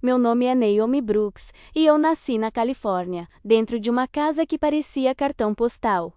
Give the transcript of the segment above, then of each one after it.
Meu nome é Naomi Brooks e eu nasci na Califórnia, dentro de uma casa que parecia cartão postal.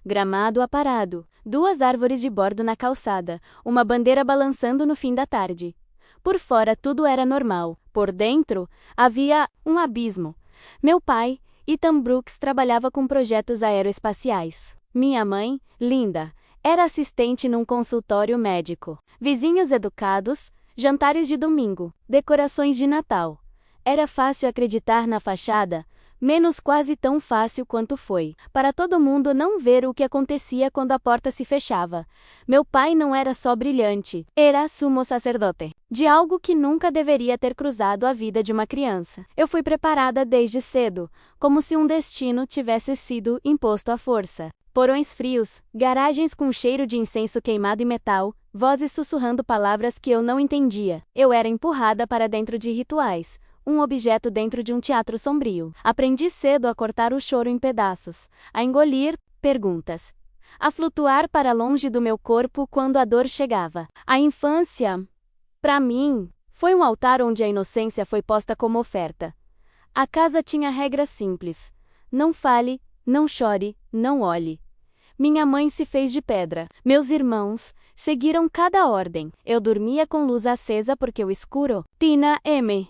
Gramado aparado, 2 árvores de bordo na calçada, uma bandeira balançando no fim da tarde. Por fora tudo era normal, por dentro havia um abismo. Meu pai, Ethan Brooks, trabalhava com projetos aeroespaciais. Minha mãe, Linda, era assistente num consultório médico. Vizinhos educados, jantares de domingo, decorações de Natal. Era fácil acreditar na fachada, menos quase tão fácil quanto foi para todo mundo não ver o que acontecia quando a porta se fechava. Meu pai não era só brilhante, era sumo sacerdote de algo que nunca deveria ter cruzado a vida de uma criança. Eu fui preparada desde cedo, como se um destino tivesse sido imposto à força. Porões frios, garagens com cheiro de incenso queimado e metal, vozes sussurrando palavras que eu não entendia. Eu era empurrada para dentro de rituais, um objeto dentro de um teatro sombrio. Aprendi cedo a cortar o choro em pedaços, a engolir perguntas, a flutuar para longe do meu corpo quando a dor chegava. A infância, para mim, foi um altar onde a inocência foi posta como oferta. A casa tinha regras simples: não fale, não chore, não olhe. Minha mãe se fez de pedra. Meus irmãos seguiram cada ordem. Eu dormia com luz acesa porque o escuro. Tina M.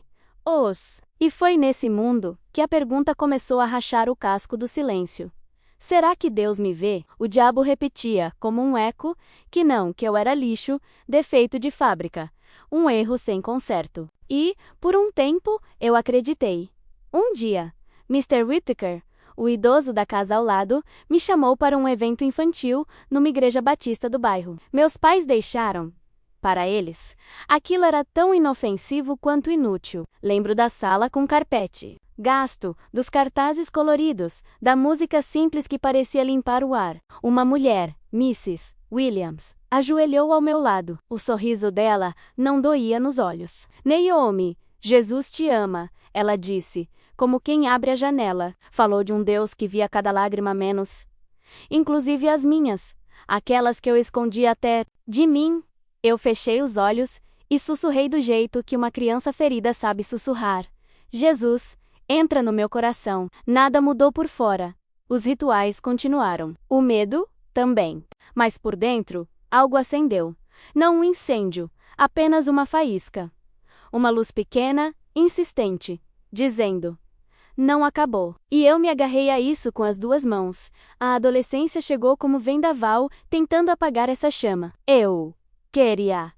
E foi nesse mundo que a pergunta começou a rachar o casco do silêncio. Será que Deus me vê? O diabo repetia, como um eco, que não, que eu era lixo, defeito de fábrica, um erro sem conserto. E, por um tempo, eu acreditei. Um dia, Mr. Whittaker, o idoso da casa ao lado, me chamou para um evento infantil numa igreja batista do bairro. Meus pais deixaram. Para eles, aquilo era tão inofensivo quanto inútil. Lembro da sala com carpete gasto, dos cartazes coloridos, da música simples que parecia limpar o ar. Uma mulher, Mrs. Williams, ajoelhou ao meu lado. O sorriso dela não doía nos olhos. Naomi, Jesus te ama, ela disse, como quem abre a janela. Falou de um Deus que via cada lágrima menos, inclusive as minhas, aquelas que eu escondia até de mim. Eu fechei os olhos e sussurrei do jeito que uma criança ferida sabe sussurrar. Jesus, entra no meu coração. Nada mudou por fora. Os rituais continuaram. O medo, também. Mas por dentro, algo acendeu. Não um incêndio, apenas uma faísca. Uma luz pequena, insistente, dizendo: não acabou. E eu me agarrei a isso com as 2 mãos. A adolescência chegou como vendaval, tentando apagar essa chama. Eu queria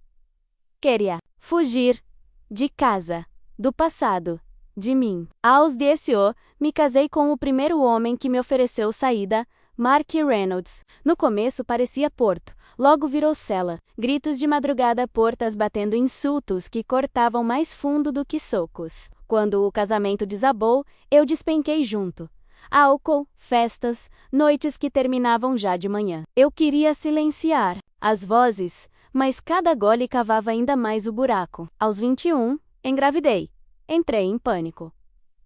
fugir de casa, do passado, de mim. Aos 18, me casei com o primeiro homem que me ofereceu saída, Mark Reynolds. No começo parecia Porto, logo virou cela. Gritos de madrugada, portas batendo, insultos que cortavam mais fundo do que socos. Quando o casamento desabou, eu despenquei junto. Álcool, festas, noites que terminavam já de manhã. Eu queria silenciar as vozes, mas cada gole cavava ainda mais o buraco. Aos 21, engravidei. Entrei em pânico.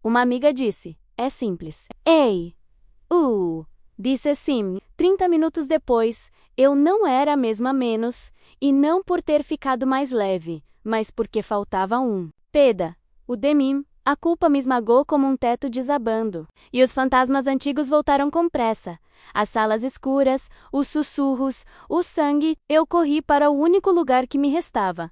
Uma amiga disse: é simples. Ei! Disse Sim. 30 minutos depois, eu não era a mesma menos, e não por ter ficado mais leve, mas porque faltava um. Peda. O Demim. A culpa me esmagou como um teto desabando. E os fantasmas antigos voltaram com pressa. As salas escuras, os sussurros, o sangue. Eu corri para o único lugar que me restava: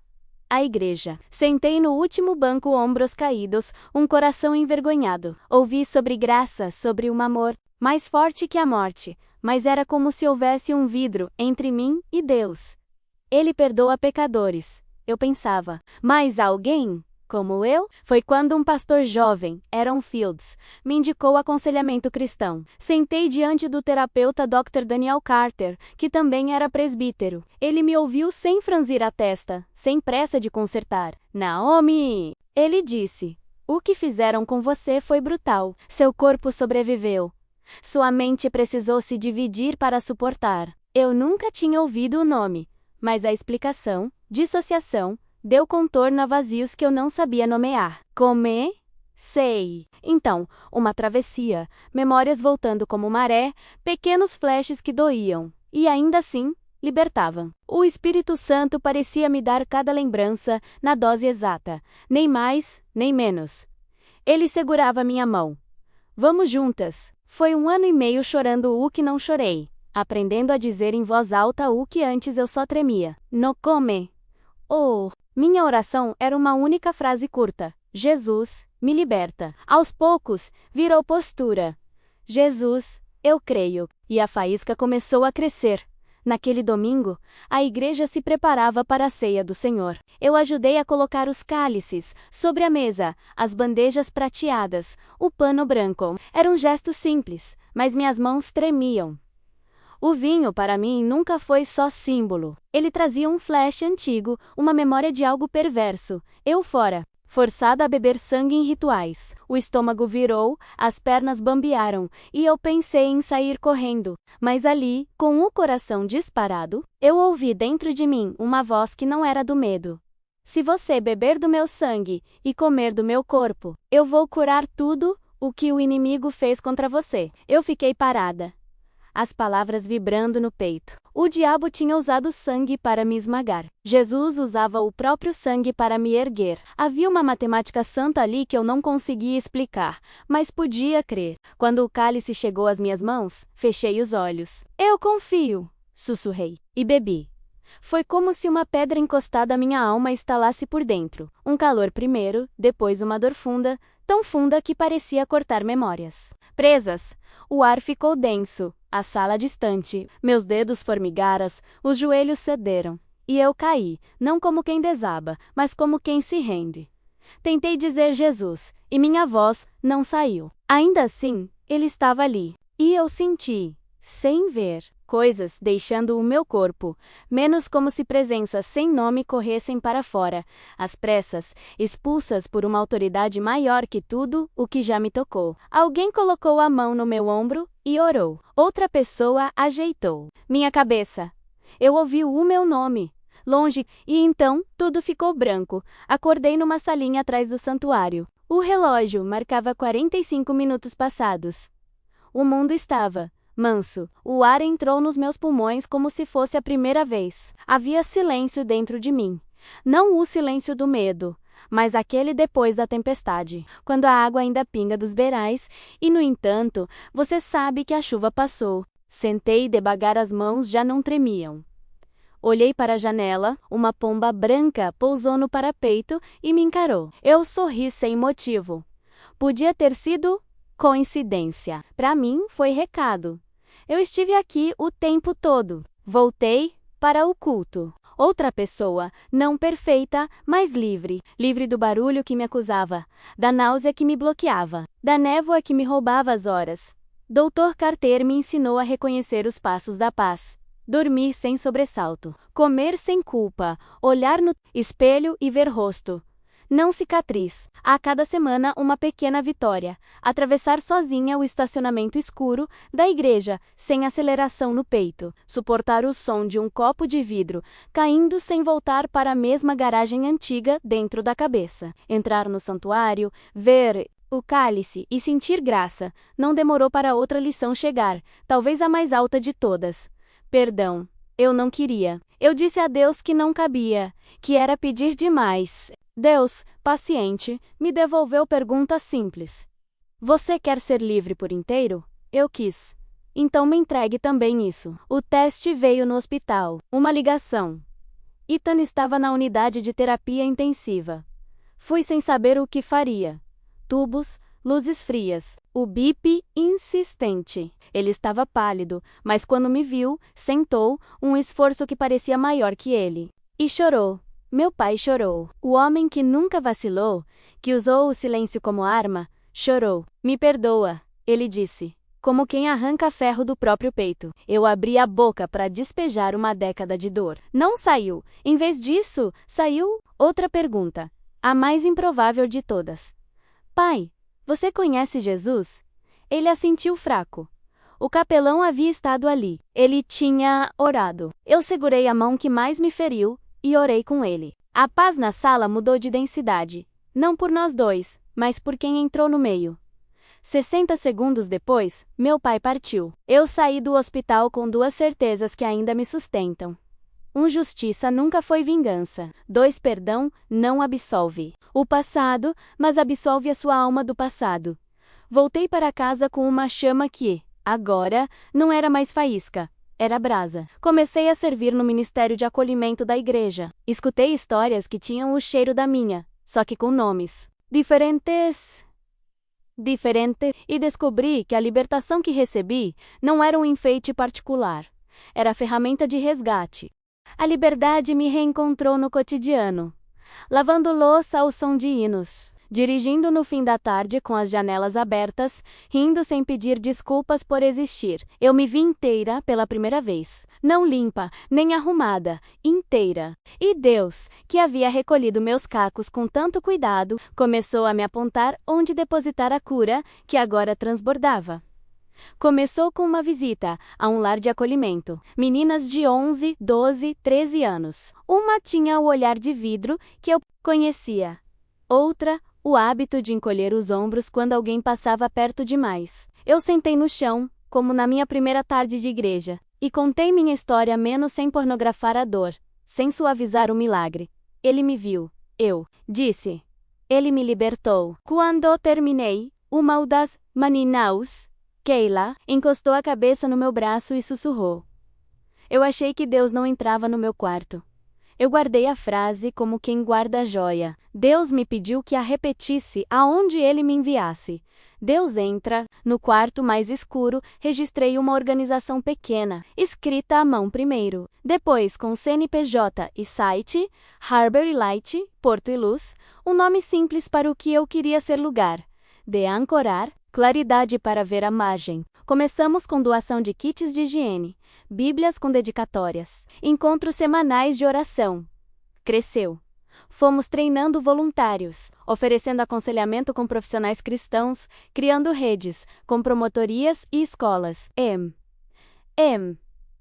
a igreja. Sentei no último banco, ombros caídos, um coração envergonhado. Ouvi sobre graça, sobre um amor mais forte que a morte, mas era como se houvesse um vidro entre mim e Deus. Ele perdoa pecadores, eu pensava. Mas alguém como eu? Foi quando um pastor jovem, Aaron Fields, me indicou aconselhamento cristão. Sentei diante do terapeuta Dr. Daniel Carter, que também era presbítero. Ele me ouviu sem franzir a testa, sem pressa de consertar. Naomi! Ele disse: o que fizeram com você foi brutal. Seu corpo sobreviveu. Sua mente precisou se dividir para suportar. Eu nunca tinha ouvido o nome, mas a explicação, dissociação, deu contorno a vazios que eu não sabia nomear. Sei. Então, uma travessia, memórias voltando como maré, pequenos flashes que doíam. E ainda assim, libertavam. O Espírito Santo parecia me dar cada lembrança na dose exata, nem mais, nem menos. Ele segurava minha mão. Vamos juntas. Foi 1 ano e meio chorando o que não chorei, aprendendo a dizer em voz alta o que antes eu só tremia. No come. Oh, minha oração era uma única frase curta. Jesus, me liberta. Aos poucos, virou postura. Jesus, eu creio. E a faísca começou a crescer. Naquele domingo, a igreja se preparava para a ceia do Senhor. Eu ajudei a colocar os cálices sobre a mesa, as bandejas prateadas, o pano branco. Era um gesto simples, mas minhas mãos tremiam. O vinho, para mim, nunca foi só símbolo. Ele trazia um flash antigo, uma memória de algo perverso. Eu fora, forçada a beber sangue em rituais. O estômago virou, as pernas bambearam, e eu pensei em sair correndo. Mas ali, com o coração disparado, eu ouvi dentro de mim uma voz que não era do medo. Se você beber do meu sangue e comer do meu corpo, eu vou curar tudo o que o inimigo fez contra você. Eu fiquei parada, as palavras vibrando no peito. O diabo tinha usado sangue para me esmagar. Jesus usava o próprio sangue para me erguer. Havia uma matemática santa ali que eu não conseguia explicar, mas podia crer. Quando o cálice chegou às minhas mãos, fechei os olhos. Eu confio, sussurrei, e bebi. Foi como se uma pedra encostada à minha alma estalasse por dentro. Um calor primeiro, depois uma dor funda, tão funda que parecia cortar memórias. Presas, o ar ficou denso, a sala distante, meus dedos formigaras, os joelhos cederam. E eu caí, não como quem desaba, mas como quem se rende. Tentei dizer Jesus, e minha voz não saiu. Ainda assim, ele estava ali. E eu senti, sem ver, coisas deixando o meu corpo, menos como se presenças sem nome corressem para fora, às pressas, expulsas por uma autoridade maior que tudo o que já me tocou. Alguém colocou a mão no meu ombro e orou. Outra pessoa ajeitou minha cabeça. Eu ouvi o meu nome, longe, e então tudo ficou branco. Acordei numa salinha atrás do santuário. O relógio marcava 45 minutos passados. O mundo estava manso. O ar entrou nos meus pulmões como se fosse a primeira vez. Havia silêncio dentro de mim. Não o silêncio do medo, mas aquele depois da tempestade, quando a água ainda pinga dos beirais, e no entanto, você sabe que a chuva passou. Sentei devagar, as mãos já não tremiam. Olhei para a janela, uma pomba branca pousou no parapeito e me encarou. Eu sorri sem motivo. Podia ter sido coincidência. Para mim, foi recado. Eu estive aqui o tempo todo. Voltei para o culto. Outra pessoa, não perfeita, mas livre. Livre do barulho que me acusava, da náusea que me bloqueava, da névoa que me roubava as horas. Dr. Carter me ensinou a reconhecer os passos da paz. Dormir sem sobressalto. Comer sem culpa. Olhar no espelho e ver rosto. Não cicatriz. A cada semana uma pequena vitória. Atravessar sozinha o estacionamento escuro da igreja, sem aceleração no peito. Suportar o som de um copo de vidro caindo sem voltar para a mesma garagem antiga dentro da cabeça. Entrar no santuário, ver o cálice e sentir graça. Não demorou para outra lição chegar, talvez a mais alta de todas. Perdão. Eu não queria. Eu disse a Deus que não cabia, que era pedir demais. Deus, paciente, me devolveu pergunta simples. Você quer ser livre por inteiro? Eu quis. Então me entregue também isso. O teste veio no hospital. Uma ligação. Ethan estava na unidade de terapia intensiva. Fui sem saber o que faria. Tubos, luzes frias, o bip insistente. Ele estava pálido, mas quando me viu, sentou, um esforço que parecia maior que ele. E chorou. Meu pai chorou. O homem que nunca vacilou, que usou o silêncio como arma, chorou. Me perdoa, ele disse, como quem arranca ferro do próprio peito. Eu abri a boca para despejar uma década de dor. Não saiu. Em vez disso, saiu outra pergunta, a mais improvável de todas. Pai, você conhece Jesus? Ele assentiu fraco. O capelão havia estado ali. Ele tinha orado. Eu segurei a mão que mais me feriu e orei com ele. A paz na sala mudou de densidade. Não por nós dois, mas por quem entrou no meio. 60 segundos depois, meu pai partiu. Eu saí do hospital com duas certezas que ainda me sustentam. 1. Justiça nunca foi vingança. 2. Perdão não absolve o passado, mas absolve a sua alma do passado. Voltei para casa com uma chama que, agora, não era mais faísca, era brasa. Comecei a servir no ministério de acolhimento da igreja. Escutei histórias que tinham o cheiro da minha, só que com nomes diferentes, e descobri que a libertação que recebi não era um enfeite particular, era ferramenta de resgate. A liberdade me reencontrou no cotidiano, lavando louça ao som de hinos, dirigindo no fim da tarde com as janelas abertas, rindo sem pedir desculpas por existir. Eu me vi inteira pela primeira vez, não limpa, nem arrumada, inteira. E Deus, que havia recolhido meus cacos com tanto cuidado, começou a me apontar onde depositar a cura, que agora transbordava. Começou com uma visita a um lar de acolhimento. Meninas de 11, 12, 13 anos. Uma tinha o olhar de vidro que eu conhecia. Outra, o hábito de encolher os ombros quando alguém passava perto demais. Eu sentei no chão, como na minha primeira tarde de igreja, e contei minha história menos sem pornografar a dor, sem suavizar o milagre. Ele me viu. Eu disse. Ele me libertou. Quando terminei, uma das meninaus, Keila, encostou a cabeça no meu braço e sussurrou. Eu achei que Deus não entrava no meu quarto. Eu guardei a frase como quem guarda a joia. Deus me pediu que a repetisse aonde Ele me enviasse. Deus entra. No quarto mais escuro, registrei uma organização pequena, escrita à mão primeiro. Depois, com CNPJ e site, Harbor e Light, Porto e Luz, um nome simples para o que eu queria ser lugar. De ancorar, claridade para ver a margem. Começamos com doação de kits de higiene, bíblias com dedicatórias, encontros semanais de oração. Cresceu. Fomos treinando voluntários, oferecendo aconselhamento com profissionais cristãos, criando redes, com promotorias e escolas.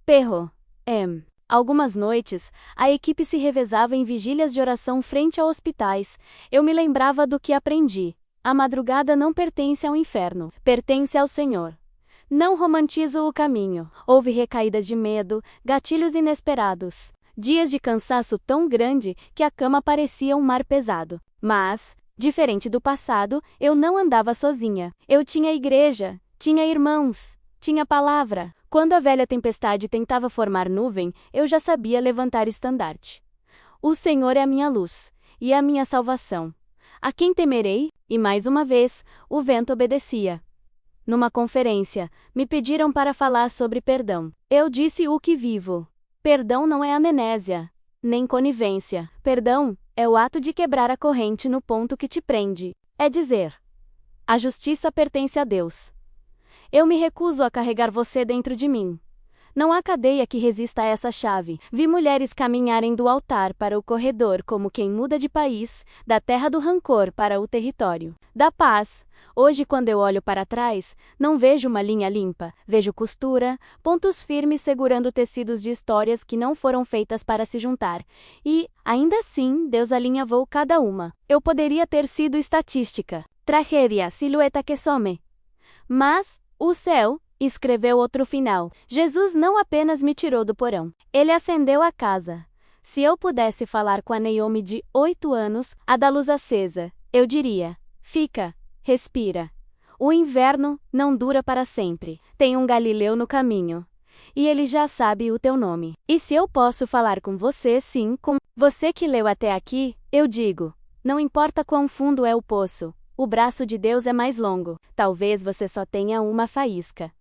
Perro. Algumas noites, a equipe se revezava em vigílias de oração frente a hospitais. Eu me lembrava do que aprendi. A madrugada não pertence ao inferno, pertence ao Senhor. Não romantizo o caminho. Houve recaídas de medo, gatilhos inesperados. Dias de cansaço tão grande que a cama parecia um mar pesado. Mas, diferente do passado, eu não andava sozinha. Eu tinha igreja, tinha irmãos, tinha palavra. Quando a velha tempestade tentava formar nuvem, eu já sabia levantar estandarte. O Senhor é a minha luz e a minha salvação. A quem temerei? E mais uma vez, o vento obedecia. Numa conferência, me pediram para falar sobre perdão. Eu disse o que vivo. Perdão não é amnésia, nem conivência. Perdão é o ato de quebrar a corrente no ponto que te prende. É dizer: a justiça pertence a Deus. Eu me recuso a carregar você dentro de mim. Não há cadeia que resista a essa chave. Vi mulheres caminharem do altar para o corredor como quem muda de país, da terra do rancor para o território da paz. Hoje, quando eu olho para trás, não vejo uma linha limpa, vejo costura, pontos firmes segurando tecidos de histórias que não foram feitas para se juntar. E, ainda assim, Deus alinhavou cada uma. Eu poderia ter sido estatística, tragédia, silhueta que some. Mas, o céu escreveu outro final. Jesus não apenas me tirou do porão, ele acendeu a casa. Se eu pudesse falar com a Naomi de 8 anos, a da luz acesa, eu diria: fica, respira. O inverno não dura para sempre. Tem um Galileu no caminho. E ele já sabe o teu nome. E se eu posso falar com você, sim, com você que leu até aqui, eu digo: não importa quão fundo é o poço, o braço de Deus é mais longo. Talvez você só tenha uma faísca.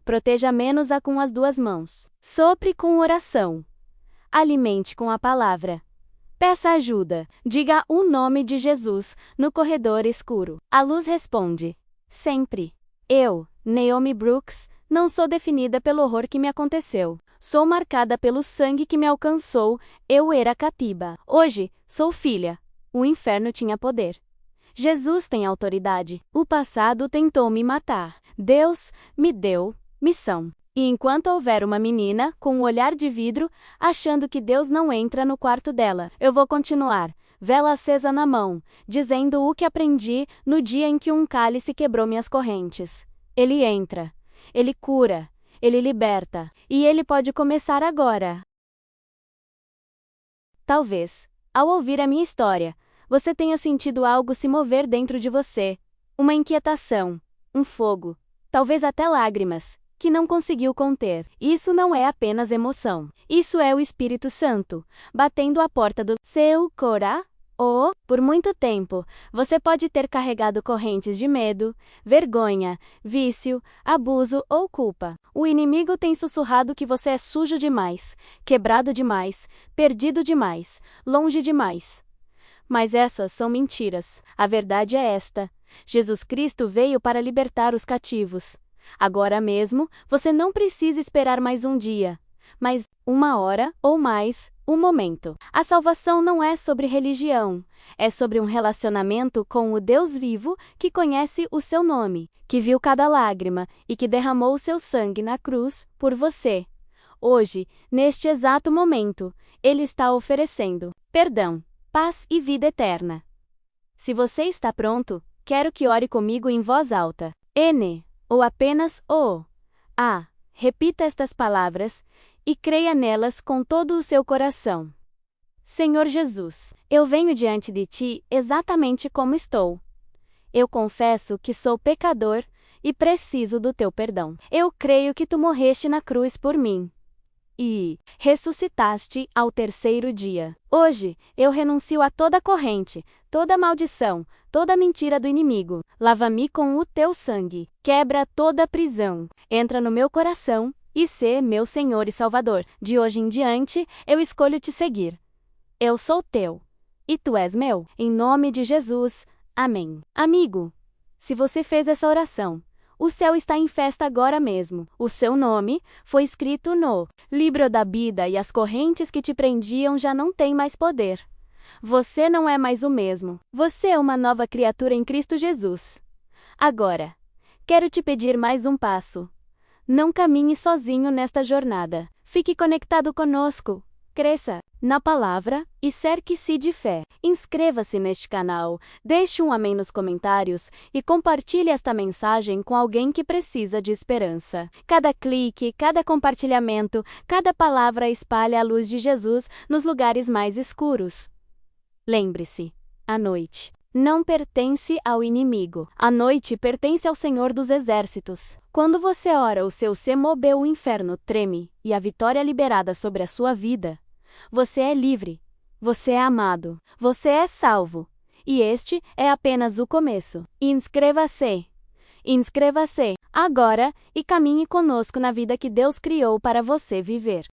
Proteja menos-a com as 2 mãos. Sopre com oração. Alimente com a palavra. Peça ajuda. Diga o nome de Jesus no corredor escuro. A luz responde. Sempre. Eu, Naomi Brooks, não sou definida pelo horror que me aconteceu. Sou marcada pelo sangue que me alcançou. Eu era cativa. Hoje, sou filha. O inferno tinha poder. Jesus tem autoridade. O passado tentou me matar. Deus me deu missão. E enquanto houver uma menina com um olhar de vidro, achando que Deus não entra no quarto dela, eu vou continuar, vela acesa na mão, dizendo o que aprendi no dia em que um cálice quebrou minhas correntes. Ele entra, ele cura, ele liberta, e ele pode começar agora. Talvez, ao ouvir a minha história, você tenha sentido algo se mover dentro de você, uma inquietação, um fogo, talvez até lágrimas, que não conseguiu conter. Isso não é apenas emoção. Isso é o Espírito Santo, batendo à porta do seu coração. Por muito tempo, você pode ter carregado correntes de medo, vergonha, vício, abuso ou culpa. O inimigo tem sussurrado que você é sujo demais, quebrado demais, perdido demais, longe demais. Mas essas são mentiras. A verdade é esta: Jesus Cristo veio para libertar os cativos. Agora mesmo, você não precisa esperar mais um dia, mas uma hora ou mais, um momento. A salvação não é sobre religião, é sobre um relacionamento com o Deus vivo que conhece o seu nome, que viu cada lágrima e que derramou o seu sangue na cruz por você. Hoje, neste exato momento, Ele está oferecendo perdão, paz e vida eterna. Se você está pronto, quero que ore comigo em voz alta. Ou apenas O. Repita estas palavras e creia nelas com todo o seu coração. Senhor Jesus, eu venho diante de Ti exatamente como estou. Eu confesso que sou pecador e preciso do Teu perdão. Eu creio que Tu morreste na cruz por mim e ressuscitaste ao terceiro dia. Hoje, eu renuncio a toda corrente, toda maldição, toda mentira do inimigo. Lava-me com o teu sangue. Quebra toda prisão. Entra no meu coração e sê meu Senhor e Salvador. De hoje em diante, eu escolho te seguir. Eu sou teu e tu és meu. Em nome de Jesus. Amém. Amigo, se você fez essa oração, o céu está em festa agora mesmo. O seu nome foi escrito no livro da vida e as correntes que te prendiam já não têm mais poder. Você não é mais o mesmo. Você é uma nova criatura em Cristo Jesus. Agora, quero te pedir mais um passo. Não caminhe sozinho nesta jornada. Fique conectado conosco. Cresça na palavra e cerque-se de fé. Inscreva-se neste canal, deixe um amém nos comentários e compartilhe esta mensagem com alguém que precisa de esperança. Cada clique, cada compartilhamento, cada palavra espalha a luz de Jesus nos lugares mais escuros. Lembre-se, a noite não pertence ao inimigo. A noite pertence ao Senhor dos Exércitos. Quando você ora, o seu semobe, o inferno treme e a vitória é liberada sobre a sua vida. Você é livre. Você é amado. Você é salvo. E este é apenas o começo. Inscreva-se. Inscreva-se agora e caminhe conosco na vida que Deus criou para você viver.